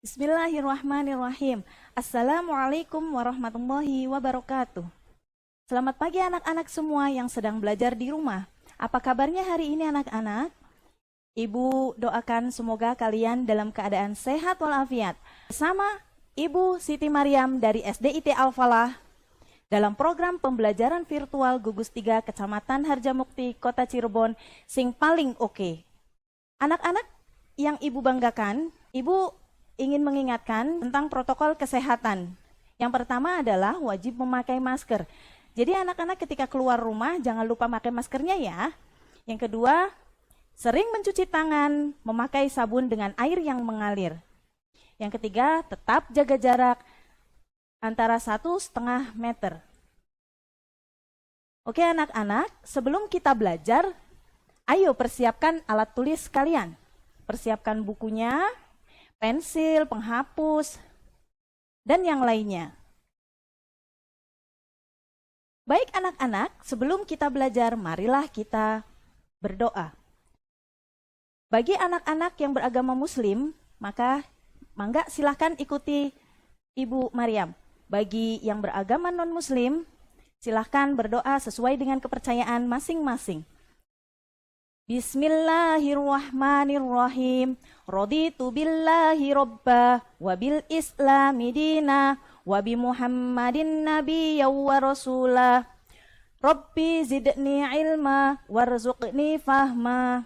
Bismillahirrahmanirrahim. Assalamualaikum warahmatullahi wabarakatuh. Selamat pagi anak-anak semua yang sedang belajar di rumah. Apa kabarnya hari ini anak-anak? Ibu doakan semoga kalian dalam keadaan sehat walafiat. Bersama Ibu Siti Maryam dari SDIT Al-Falah dalam program pembelajaran virtual Gugus 3 Kecamatan Harjamukti, Kota Cirebon, sing paling oke. Anak-anak yang Ibu banggakan, Ibu ingin mengingatkan tentang protokol kesehatan. Yang pertama adalah wajib memakai masker. Jadi anak-anak ketika keluar rumah jangan lupa pakai maskernya ya. Yang kedua, sering mencuci tangan, memakai sabun dengan air yang mengalir. Yang ketiga, tetap jaga jarak antara 1,5 meter. Oke anak-anak, sebelum kita belajar, ayo persiapkan alat tulis kalian. Persiapkan bukunya, pensil, penghapus, dan yang lainnya. Baik anak-anak, sebelum kita belajar, marilah kita berdoa. Bagi anak-anak yang beragama Muslim, maka mangga silahkan ikuti Ibu Maryam. Bagi yang beragama non-Muslim, silahkan berdoa sesuai dengan kepercayaan masing-masing. Bismillahirrahmanirrahim. Raditu billahi robba wa bil islami dina wa bi muhammadin nabiyya wa rasulah. Rabbi zidni ilma warzuqni fahma.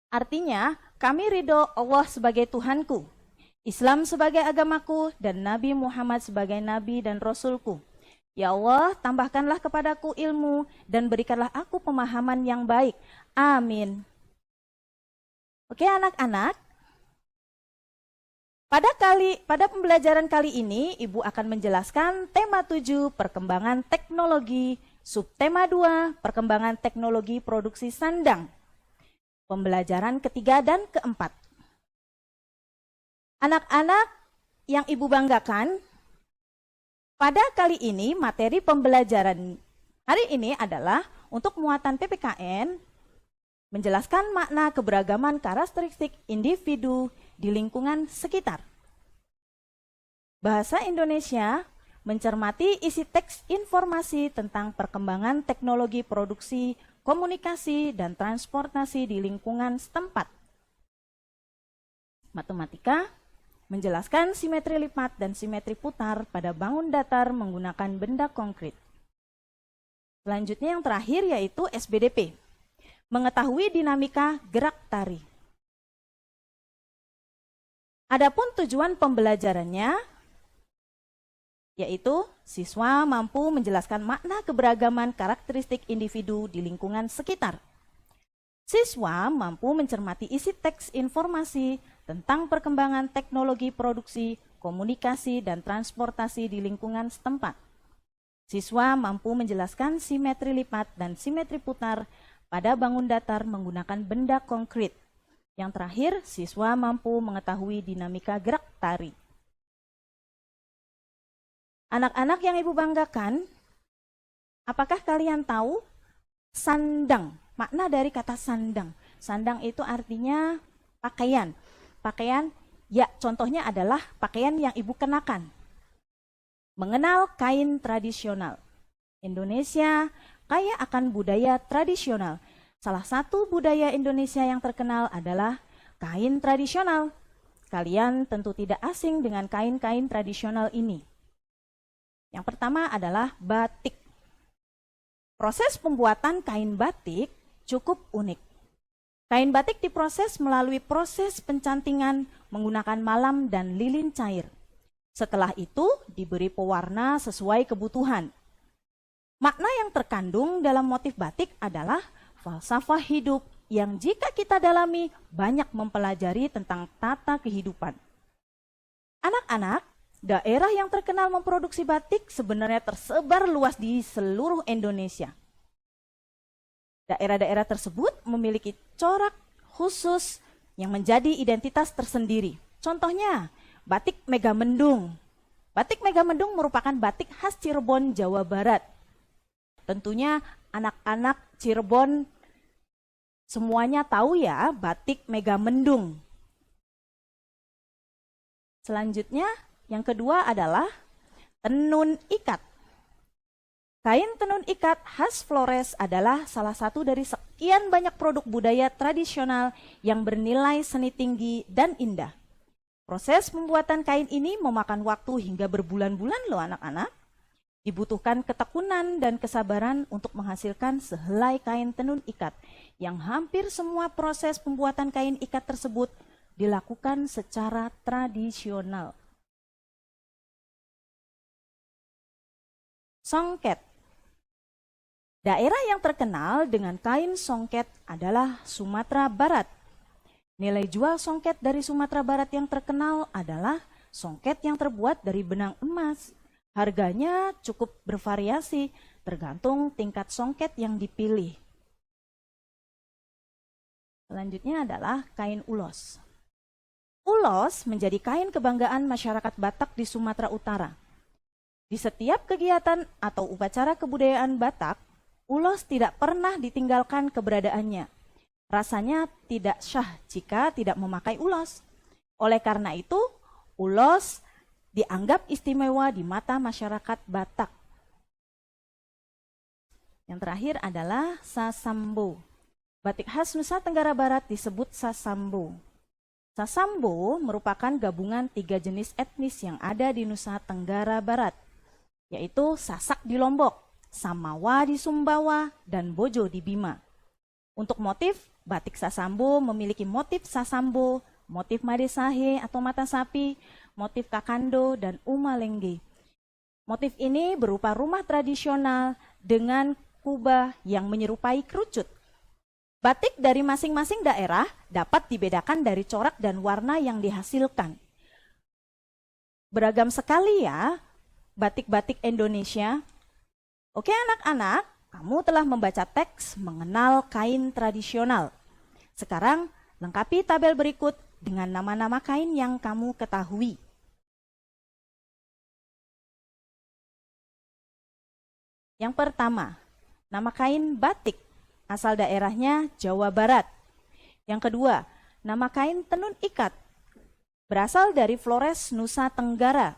Artinya, kami ridho Allah sebagai Tuhanku, Islam sebagai agamaku, dan Nabi Muhammad sebagai Nabi dan Rasulku. Ya Allah, tambahkanlah kepadaku ilmu dan berikanlah aku pemahaman yang baik. Amin. Oke anak-anak, pada pembelajaran kali ini Ibu akan menjelaskan tema 7 perkembangan teknologi, subtema 2 perkembangan teknologi produksi sandang. Pembelajaran ketiga dan keempat. Anak-anak yang Ibu banggakan, pada kali ini materi pembelajaran hari ini adalah untuk muatan PPKN, menjelaskan makna keberagaman karakteristik individu di lingkungan sekitar. Bahasa Indonesia mencermati isi teks informasi tentang perkembangan teknologi produksi, komunikasi, dan transportasi di lingkungan setempat. Matematika menjelaskan simetri lipat dan simetri putar pada bangun datar menggunakan benda konkret. Selanjutnya yang terakhir yaitu SBDP, mengetahui dinamika gerak tari. Adapun tujuan pembelajarannya yaitu siswa mampu menjelaskan makna keberagaman karakteristik individu di lingkungan sekitar. Siswa mampu mencermati isi teks informasi tentang perkembangan teknologi produksi, komunikasi, dan transportasi di lingkungan setempat. Siswa mampu menjelaskan simetri lipat dan simetri putar pada bangun datar menggunakan benda konkret. Yang terakhir, siswa mampu mengetahui dinamika gerak tari. Anak-anak yang Ibu banggakan, apakah kalian tahu sandang? Makna dari kata sandang. Sandang itu artinya pakaian. Pakaian, ya contohnya adalah pakaian yang Ibu kenakan. Mengenal kain tradisional. Indonesia kaya akan budaya tradisional. Salah satu budaya Indonesia yang terkenal adalah kain tradisional. Kalian tentu tidak asing dengan kain-kain tradisional ini. Yang pertama adalah batik. Proses pembuatan kain batik cukup unik. Kain batik diproses melalui proses pencantingan menggunakan malam dan lilin cair. Setelah itu diberi pewarna sesuai kebutuhan. Makna yang terkandung dalam motif batik adalah falsafah hidup yang jika kita dalami banyak mempelajari tentang tata kehidupan. Anak-anak, daerah yang terkenal memproduksi batik sebenarnya tersebar luas di seluruh Indonesia. Daerah-daerah tersebut memiliki corak khusus yang menjadi identitas tersendiri. Contohnya, batik Megamendung. Batik Megamendung merupakan batik khas Cirebon, Jawa Barat. Tentunya anak-anak Cirebon semuanya tahu ya batik Megamendung. Selanjutnya, yang kedua adalah tenun ikat. Kain tenun ikat khas Flores adalah salah satu dari sekian banyak produk budaya tradisional yang bernilai seni tinggi dan indah. Proses pembuatan kain ini memakan waktu hingga berbulan-bulan loh anak-anak. Dibutuhkan ketekunan dan kesabaran untuk menghasilkan sehelai kain tenun ikat, yang hampir semua proses pembuatan kain ikat tersebut dilakukan secara tradisional. Songket. Daerah yang terkenal dengan kain songket adalah Sumatera Barat. Nilai jual songket dari Sumatera Barat yang terkenal adalah songket yang terbuat dari benang emas. Harganya cukup bervariasi, tergantung tingkat songket yang dipilih. Selanjutnya adalah kain ulos. Ulos menjadi kain kebanggaan masyarakat Batak di Sumatera Utara. Di setiap kegiatan atau upacara kebudayaan Batak, ulos tidak pernah ditinggalkan keberadaannya. Rasanya tidak syah jika tidak memakai ulos. Oleh karena itu, ulos dianggap istimewa di mata masyarakat Batak. Yang terakhir adalah sasambo. Batik khas Nusa Tenggara Barat disebut sasambo. Sasambo merupakan gabungan 3 jenis etnis yang ada di Nusa Tenggara Barat, yaitu Sasak di Lombok, Samawa di Sumbawa, dan Bojo di Bima. Untuk motif, batik sasambo memiliki motif sasambo, motif madesahe atau mata sapi, motif kakando, dan umalengge. Motif ini berupa rumah tradisional dengan kubah yang menyerupai kerucut. Batik dari masing-masing daerah dapat dibedakan dari corak dan warna yang dihasilkan. Beragam sekali ya batik-batik Indonesia. Oke anak-anak, kamu telah membaca teks mengenal kain tradisional. Sekarang lengkapi tabel berikut dengan nama-nama kain yang kamu ketahui. Yang pertama, nama kain batik, asal daerahnya Jawa Barat. Yang kedua, nama kain tenun ikat, berasal dari Flores, Nusa Tenggara.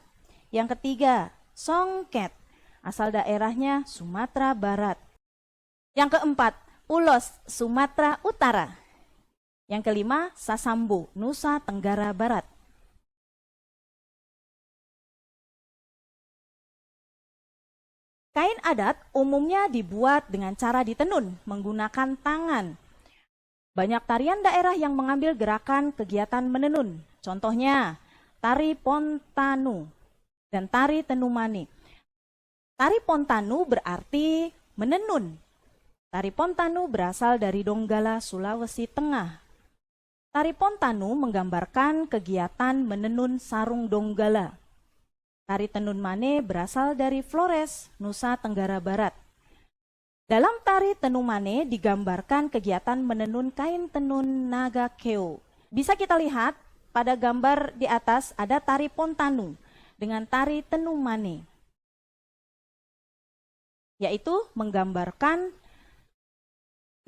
Yang ketiga, songket, asal daerahnya Sumatera Barat. Yang keempat, ulos, Sumatera Utara. Yang kelima, sasambo, Nusa Tenggara Barat. Kain adat umumnya dibuat dengan cara ditenun menggunakan tangan. Banyak tarian daerah yang mengambil gerakan kegiatan menenun. Contohnya, tari Pontanu dan tari Tenumane. Tari Pontanu berarti menenun. Tari Pontanu berasal dari Donggala, Sulawesi Tengah. Tari Pontanu menggambarkan kegiatan menenun sarung Donggala. Tari Tenumane berasal dari Flores, Nusa Tenggara Barat. Dalam tari Tenumane digambarkan kegiatan menenun kain tenun naga keo. Bisa kita lihat pada gambar di atas ada tari Pontanu dengan tari Tenumane, yaitu menggambarkan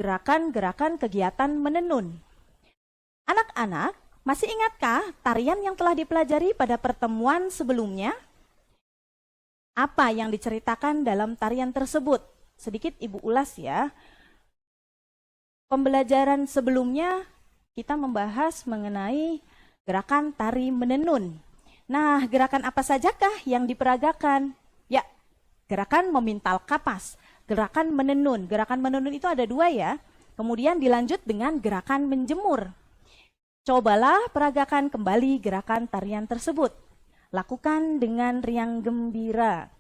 gerakan-gerakan kegiatan menenun. Anak-anak, masih ingatkah tarian yang telah dipelajari pada pertemuan sebelumnya? Apa yang diceritakan dalam tarian tersebut? Sedikit Ibu ulas ya. Pembelajaran sebelumnya kita membahas mengenai gerakan tari menenun. Nah, gerakan apa sajakah yang diperagakan? Ya, gerakan memintal kapas, gerakan menenun. Gerakan menenun itu ada 2 ya. Kemudian dilanjut dengan gerakan menjemur. Cobalah peragakan kembali gerakan tarian tersebut. Lakukan dengan riang gembira.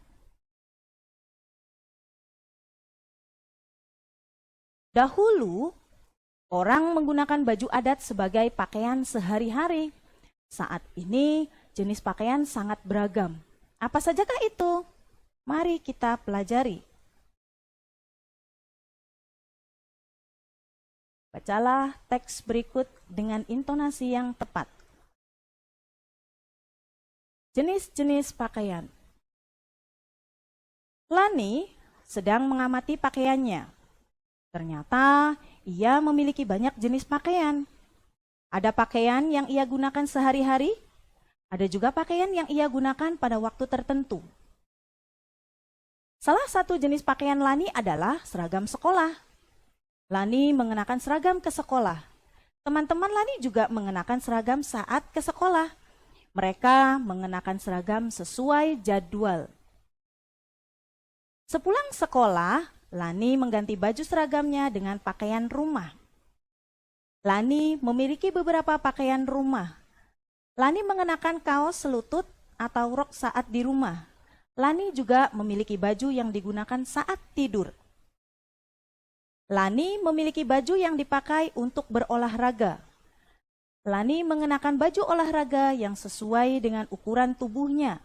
Dahulu, orang menggunakan baju adat sebagai pakaian sehari-hari. Saat ini, jenis pakaian sangat beragam. Apa sajakah itu? Mari kita pelajari. Bacalah teks berikut dengan intonasi yang tepat. Jenis-jenis pakaian. Lani sedang mengamati pakaiannya. Ternyata ia memiliki banyak jenis pakaian. Ada pakaian yang ia gunakan sehari-hari, Ada juga pakaian yang ia gunakan pada waktu tertentu. Salah satu jenis pakaian Lani adalah seragam sekolah. Lani mengenakan seragam ke sekolah. Teman-teman Lani juga mengenakan seragam saat ke sekolah. Mereka mengenakan seragam sesuai jadwal. Sepulang sekolah, Lani mengganti baju seragamnya dengan pakaian rumah. Lani memiliki beberapa pakaian rumah. Lani mengenakan kaos selutut atau rok saat di rumah. Lani juga memiliki baju yang digunakan saat tidur. Lani memiliki baju yang dipakai untuk berolahraga. Lani mengenakan baju olahraga yang sesuai dengan ukuran tubuhnya.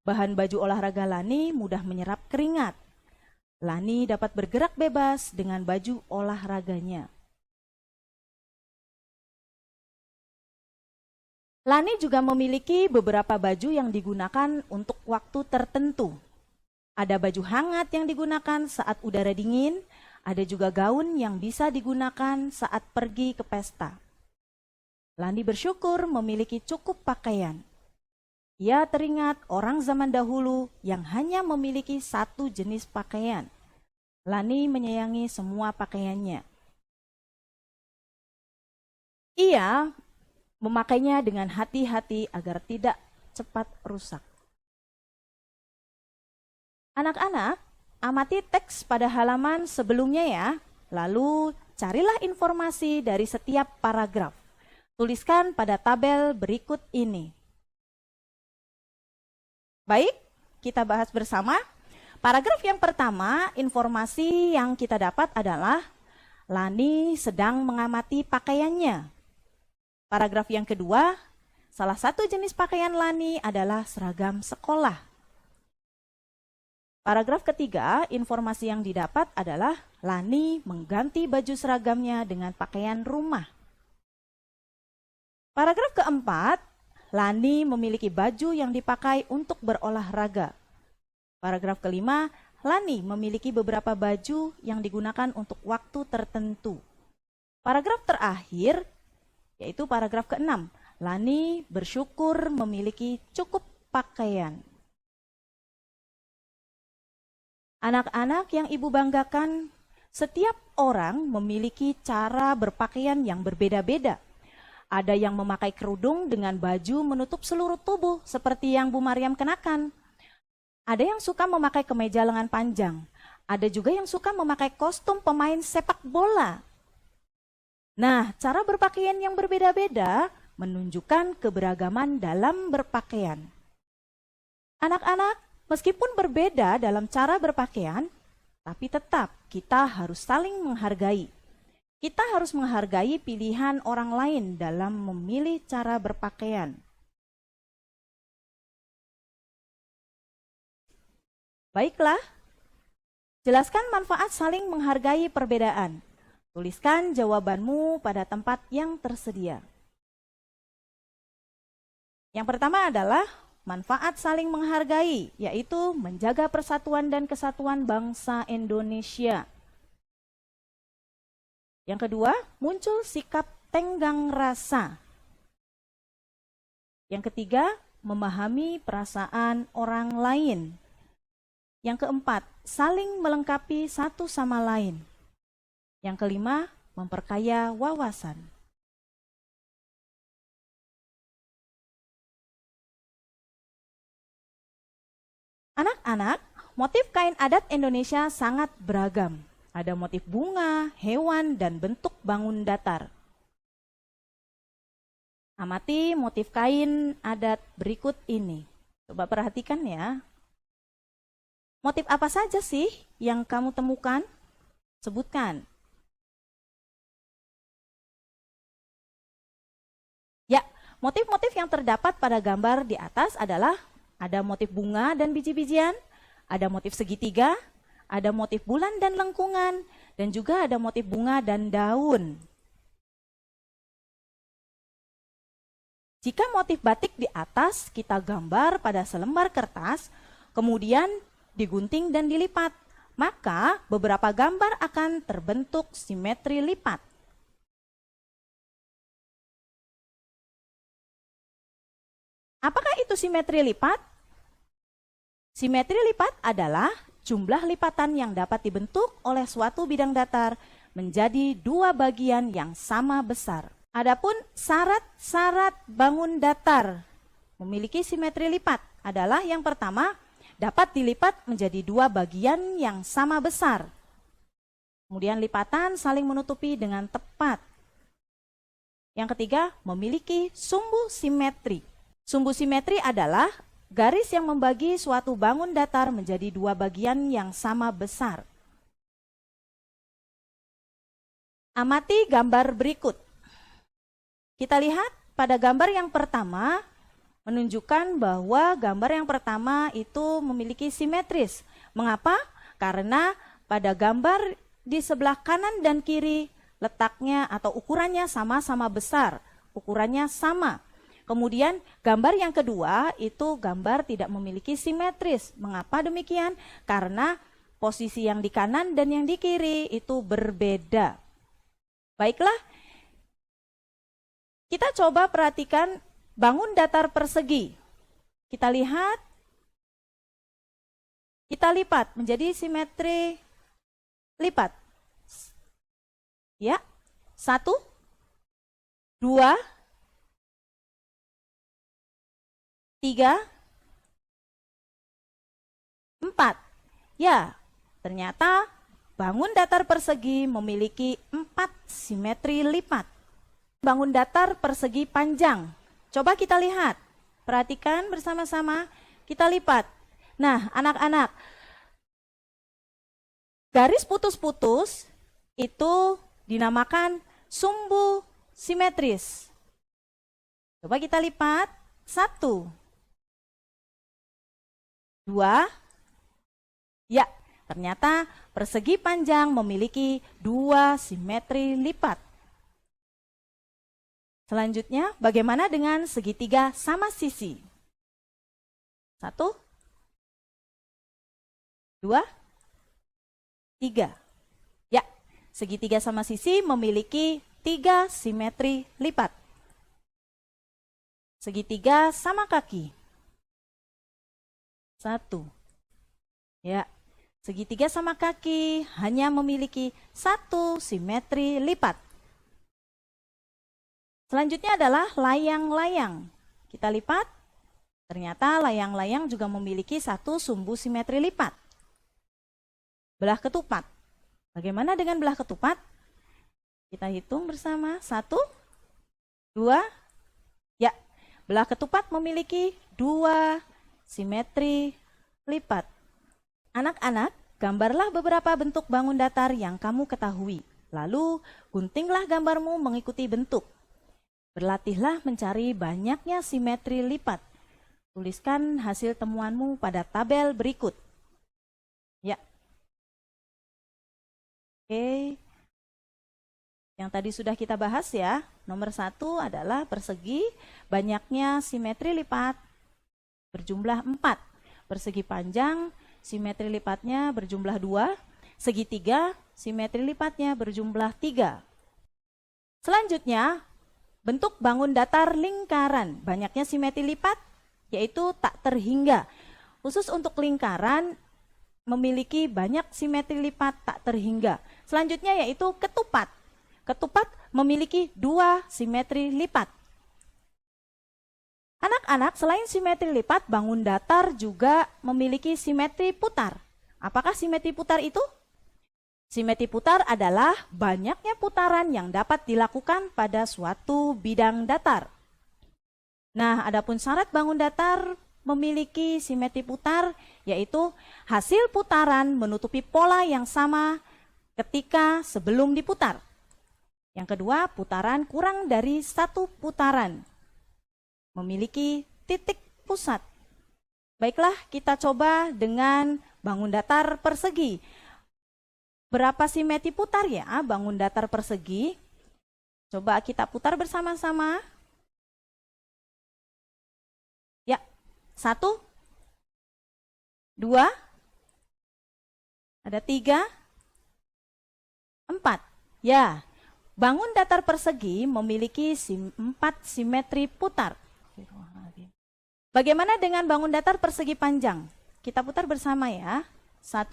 Bahan baju olahraga Lani mudah menyerap keringat. Lani dapat bergerak bebas dengan baju olahraganya. Lani juga memiliki beberapa baju yang digunakan untuk waktu tertentu. Ada baju hangat yang digunakan saat udara dingin, ada juga gaun yang bisa digunakan saat pergi ke pesta. Lani bersyukur memiliki cukup pakaian. Ia teringat orang zaman dahulu yang hanya memiliki satu jenis pakaian. Lani menyayangi semua pakaiannya. Ia memakainya dengan hati-hati agar tidak cepat rusak. Anak-anak, amati teks pada halaman sebelumnya ya. Lalu carilah informasi dari setiap paragraf. Tuliskan pada tabel berikut ini. Baik, kita bahas bersama. Paragraf yang pertama, informasi yang kita dapat adalah Lani sedang mengamati pakaiannya. Paragraf yang kedua, salah satu jenis pakaian Lani adalah seragam sekolah. Paragraf ketiga, informasi yang didapat adalah Lani mengganti baju seragamnya dengan pakaian rumah. Paragraf keempat, Lani memiliki baju yang dipakai untuk berolahraga. Paragraf kelima, Lani memiliki beberapa baju yang digunakan untuk waktu tertentu. Paragraf terakhir, yaitu paragraf ke-6, Lani bersyukur memiliki cukup pakaian. Anak-anak yang ibu banggakan, setiap orang memiliki cara berpakaian yang berbeda-beda. Ada yang memakai kerudung dengan baju menutup seluruh tubuh seperti yang Bu Maryam kenakan. Ada yang suka memakai kemeja lengan panjang. Ada juga yang suka memakai kostum pemain sepak bola. Nah, cara berpakaian yang berbeda-beda menunjukkan keberagaman dalam berpakaian. Anak-anak, meskipun berbeda dalam cara berpakaian, tapi tetap kita harus saling menghargai. Kita harus menghargai pilihan orang lain dalam memilih cara berpakaian. Baiklah, jelaskan manfaat saling menghargai perbedaan. Tuliskan jawabanmu pada tempat yang tersedia. Yang pertama adalah manfaat saling menghargai, yaitu menjaga persatuan dan kesatuan bangsa Indonesia. Yang kedua, muncul sikap tenggang rasa. Yang ketiga, memahami perasaan orang lain. Yang keempat, saling melengkapi satu sama lain. Yang kelima, memperkaya wawasan. Anak-anak, motif kain adat Indonesia sangat beragam. Ada motif bunga, hewan, dan bentuk bangun datar. Amati motif kain adat berikut ini. Coba perhatikan ya. Motif apa saja sih yang kamu temukan? Sebutkan. Ya, motif-motif yang terdapat pada gambar di atas adalah ada motif bunga dan biji-bijian, ada motif segitiga, ada motif bulan dan lengkungan, dan juga ada motif bunga dan daun. Jika motif batik di atas kita gambar pada selembar kertas, kemudian digunting dan dilipat, maka beberapa gambar akan terbentuk simetri lipat. Apakah itu simetri lipat? Simetri lipat adalah jumlah lipatan yang dapat dibentuk oleh suatu bidang datar menjadi dua bagian yang sama besar. Adapun syarat-syarat bangun datar memiliki simetri lipat adalah yang pertama, dapat dilipat menjadi dua bagian yang sama besar. Kemudian lipatan saling menutupi dengan tepat. Yang ketiga, memiliki sumbu simetri. Sumbu simetri adalah garis yang membagi suatu bangun datar menjadi dua bagian yang sama besar. Amati gambar berikut. Kita lihat pada gambar yang pertama menunjukkan bahwa gambar yang pertama itu memiliki simetris. Mengapa? Karena pada gambar di sebelah kanan dan kiri letaknya atau ukurannya sama-sama besar, ukurannya sama. Kemudian gambar yang kedua itu gambar tidak memiliki simetris. Mengapa demikian? Karena posisi yang di kanan dan yang di kiri itu berbeda. Baiklah, kita coba perhatikan bangun datar persegi. Kita lihat, kita lipat menjadi simetri lipat. Ya, 1, 2, 3, 4. Ya, ternyata bangun datar persegi memiliki 4 simetri lipat. Bangun datar persegi panjang. Coba kita lihat. Perhatikan bersama-sama, kita lipat. Nah, anak-anak, garis putus-putus itu dinamakan sumbu simetris. Coba kita lipat. 1, 2, ya, ternyata persegi panjang memiliki 2 simetri lipat. Selanjutnya, bagaimana dengan segitiga sama sisi? 1, 2, 3. Ya, segitiga sama sisi memiliki 3 simetri lipat. Segitiga sama kaki. 1. Ya, segitiga sama kaki hanya memiliki 1 simetri lipat. Selanjutnya adalah layang-layang. Kita lipat, ternyata layang-layang juga memiliki 1 sumbu simetri lipat. Belah ketupat. Bagaimana dengan belah ketupat? Kita hitung bersama. 1, 2, ya. Belah ketupat memiliki 2 simetri lipat. Anak-anak, gambarlah beberapa bentuk bangun datar yang kamu ketahui. Lalu, guntinglah gambarmu mengikuti bentuk. Berlatihlah mencari banyaknya simetri lipat. Tuliskan hasil temuanmu pada tabel berikut. Ya. Oke. Yang tadi sudah kita bahas ya. Nomor 1 adalah persegi, banyaknya simetri lipat berjumlah 4. Persegi panjang, simetri lipatnya berjumlah 2. Segitiga, simetri lipatnya berjumlah 3. Selanjutnya, bentuk bangun datar lingkaran, banyaknya simetri lipat, yaitu tak terhingga. Khusus untuk lingkaran, memiliki banyak simetri lipat tak terhingga. Selanjutnya yaitu ketupat. Ketupat memiliki 2 simetri lipat. Anak-anak, selain simetri lipat, bangun datar juga memiliki simetri putar. Apakah simetri putar itu? Simetri putar adalah banyaknya putaran yang dapat dilakukan pada suatu bidang datar. Nah, adapun syarat bangun datar memiliki simetri putar, yaitu hasil putaran menutupi pola yang sama ketika sebelum diputar. Yang kedua, putaran kurang dari 1 putaran. Memiliki titik pusat. Baiklah, kita coba dengan bangun datar persegi. Berapa simetri putar ya bangun datar persegi? Coba kita putar bersama-sama. Ya, 1, 2, ada 3, 4. Ya, bangun datar persegi memiliki 4 simetri putar. Bagaimana dengan bangun datar persegi panjang? Kita putar bersama ya. 1,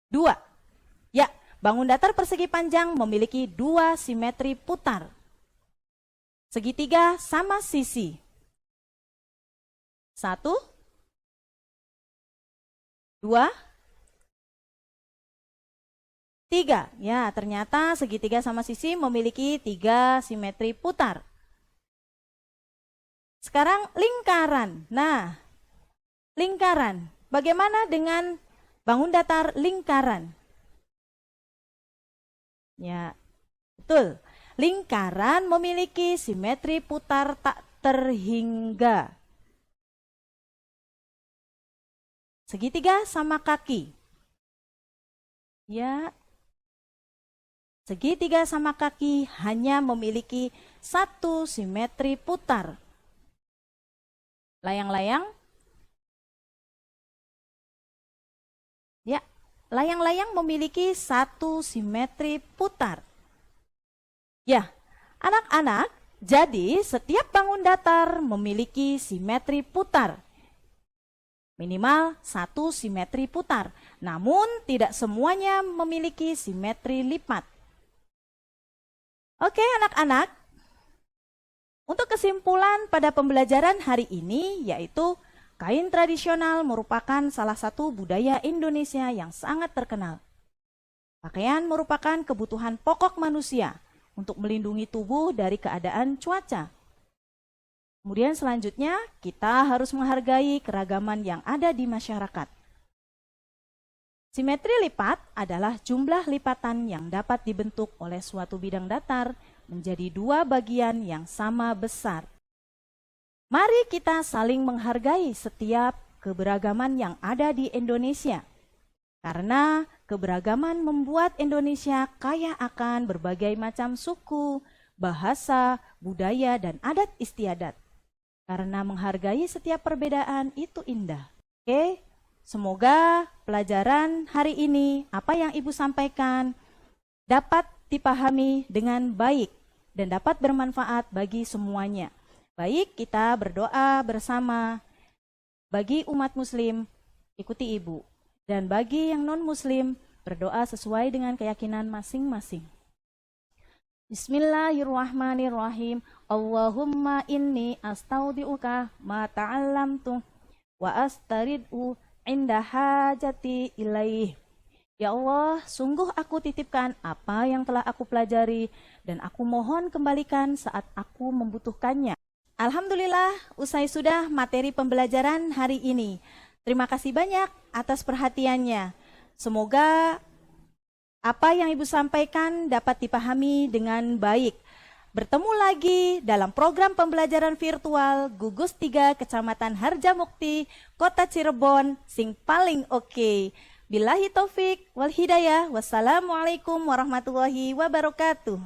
2. Ya, bangun datar persegi panjang memiliki 2 simetri putar. Segitiga sama sisi. 1, 2, 3. Ya, ternyata segitiga sama sisi memiliki 3 simetri putar. Sekarang lingkaran. Nah, lingkaran. Bagaimana dengan bangun datar lingkaran? Ya, betul. Lingkaran memiliki simetri putar tak terhingga. Segitiga sama kaki. Ya, segitiga sama kaki hanya memiliki 1 simetri putar. Layang-layang. Ya, layang-layang memiliki 1 simetri putar. Ya, anak-anak, jadi setiap bangun datar memiliki simetri putar. Minimal 1 simetri putar. Namun tidak semuanya memiliki simetri lipat. Oke anak-anak, untuk kesimpulan pada pembelajaran hari ini yaitu kain tradisional merupakan salah satu budaya Indonesia yang sangat terkenal. Pakaian merupakan kebutuhan pokok manusia untuk melindungi tubuh dari keadaan cuaca. Kemudian selanjutnya kita harus menghargai keragaman yang ada di masyarakat. Simetri lipat adalah jumlah lipatan yang dapat dibentuk oleh suatu bidang datar menjadi 2 bagian yang sama besar. Mari kita saling menghargai setiap keberagaman yang ada di Indonesia. Karena keberagaman membuat Indonesia kaya akan berbagai macam suku, bahasa, budaya, dan adat istiadat. Karena menghargai setiap perbedaan itu indah. Oke, semoga pelajaran hari ini, apa yang Ibu sampaikan, dapat dipahami dengan baik dan dapat bermanfaat bagi semuanya. Baik, kita berdoa bersama. Bagi umat muslim, ikuti Ibu. Dan bagi yang non-muslim, berdoa sesuai dengan keyakinan masing-masing. Bismillahirrahmanirrahim. Allahumma inni astaudiuka ma ta'allamtu wa astarid'u inda hajati ilaih. Ya Allah, sungguh aku titipkan apa yang telah aku pelajari dan aku mohon kembalikan saat aku membutuhkannya. Alhamdulillah, usai sudah materi pembelajaran hari ini. Terima kasih banyak atas perhatiannya. Semoga apa yang Ibu sampaikan dapat dipahami dengan baik. Bertemu lagi dalam program pembelajaran virtual Gugus 3 Kecamatan Harjamukti, Kota Cirebon, sing paling oke. Billahi taufik wal hidayah. Wassalamualaikum warahmatullahi wabarakatuh.